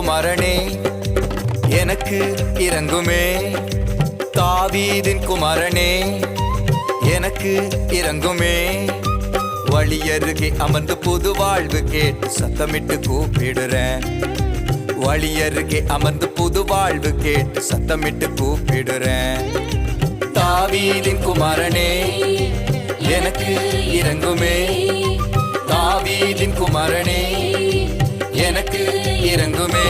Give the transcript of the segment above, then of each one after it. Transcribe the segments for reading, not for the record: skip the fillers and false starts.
குமாரனே எனக்கு இறங்குமே. தாவீதின் குமாரனே எனக்கு இறங்குமே. வழியருகே அமர்ந்து புது வாழ்வு கேட்டு சத்தமிட்டு கூப்பிடுறேன். வழியருகே அமர்ந்து புது வாழ்வு கேட்டு சத்தமிட்டு கூப்பிடுறேன். தாவீதின் குமாரனே எனக்கு இறங்குமே. தாவீதின் குமாரனே எனக்கு இறங்குமே.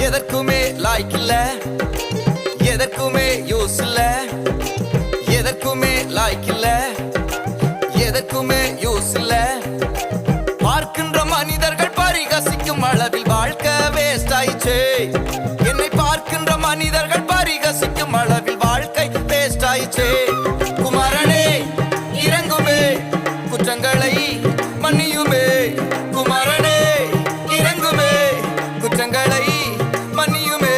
எதற்குமே லாய்க்கில்ல, எதற்குமே யூஸ் இல்ல. எதற்குமே லாய்க்கில்ல, எதற்குமே யூஸ் இல்ல. பார்க்கின்ற மனிதர்கள் பரிகசிக்கும் அளவில் வாழ்க்கை வேஸ்ட் ஆயிடுச்சு. என்னை பார்க்கின்ற மனிதர்கள் பரிகசிக்கும் அளவில் வாழ்க்கை வேஸ்ட் ஆயிடுச்சு. குமாரனே இறங்குமே, குற்றங்களை மன்னியுமே. குமாரனே இறங்குமே, குற்றங்களை மன்னியுமே.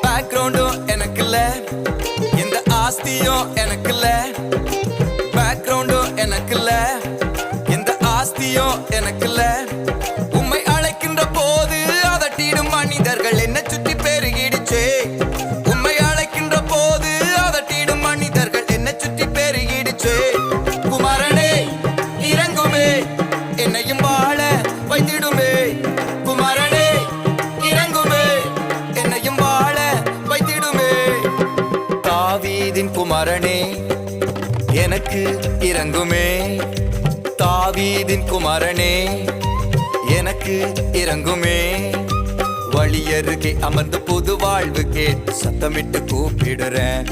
பேக்ரவுண்டும் எனக்கு இல்ல, எந்த ஆஸ்தியும் எனக்கு இல்ல. பேக்ரவுண்டும் எனக்கு இல்ல, எந்த ஆஸ்தியும் எனக்கு இல்ல. உம்மை அழைக்கின்ற போது அதட்டிடும் மனிதர்கள் என்ன சுற்றி பெருகிடுச்சே. உம்மை அழைக்கின்ற போது அதட்டிடும் மனிதர்கள் என்ன சுற்றி பெருகிடுச்சே. குமாரனே இறங்குமே, என்னையும் வாழ வைத்திடுமே. குமாரனே இறங்குமே, என்னையும் வாழ வைத்திடுமே. தாவீதின் குமாரனே எனக்கு இறங்குமே. தாவீதின் குமாரனே எனக்கு இறங்குமே. வழியருகே அமர்ந்து புது வாழ்வு கேட்டு சத்தமிட்டு கூப்பிடுறேன்.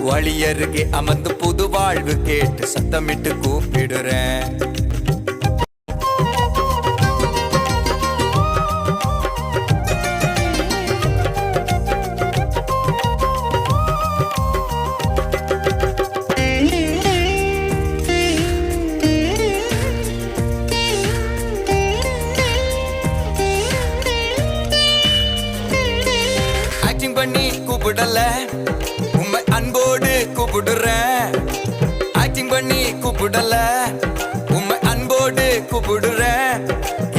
வழியருகே அமர்ந்து புது வாழ்வு கேட்டு சத்தமிட்டு கூப்பிடுறேன். ஆக்டிங் பண்ணி கூப்பிடல, உண்மை அன்போடு கூப்பிடுறேன். ஆக்டிங் பண்ணி கூப்பிடல, உண்மை அன்போடு கூப்பிடுறேன்.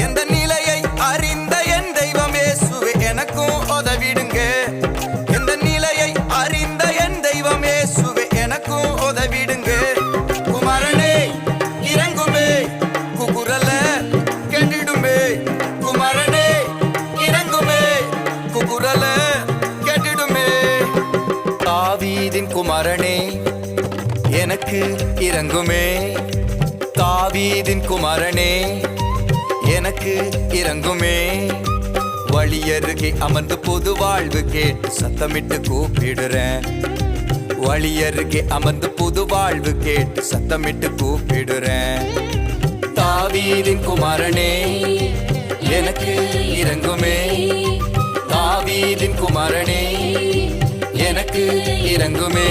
எந்த நிலையை அறிந்த என் தெய்வம் இயேசுவே எனக்கும் உதவிடுங்க. எந்த நிலையை அறிந்த என் தெய்வம் இயேசுவே எனக்கும் உதவிடுங்க. குமாரனே இறங்குமே, குகுரல கேட்டிடுமே. குமாரனே இறங்குமே, குகுரல கேட்டிடுமே. தாவீதின் குமாரனே எனக்கு இறங்குமே. தாவீதின் குமாரனே எனக்கு இறங்குமே. வழியருகே அமர்ந்து புது வாழ்வு கேட்டு சத்தமிட்டு கூப்பிடுறேன். வழியருகே அமர்ந்து புது வாழ்வு கேட்டு சத்தமிட்டு கூப்பிடுறேன். தாவீதின் குமாரனே எனக்கு இறங்குமே. தாவீதின் குமாரனே எனக்கு இறங்குமே.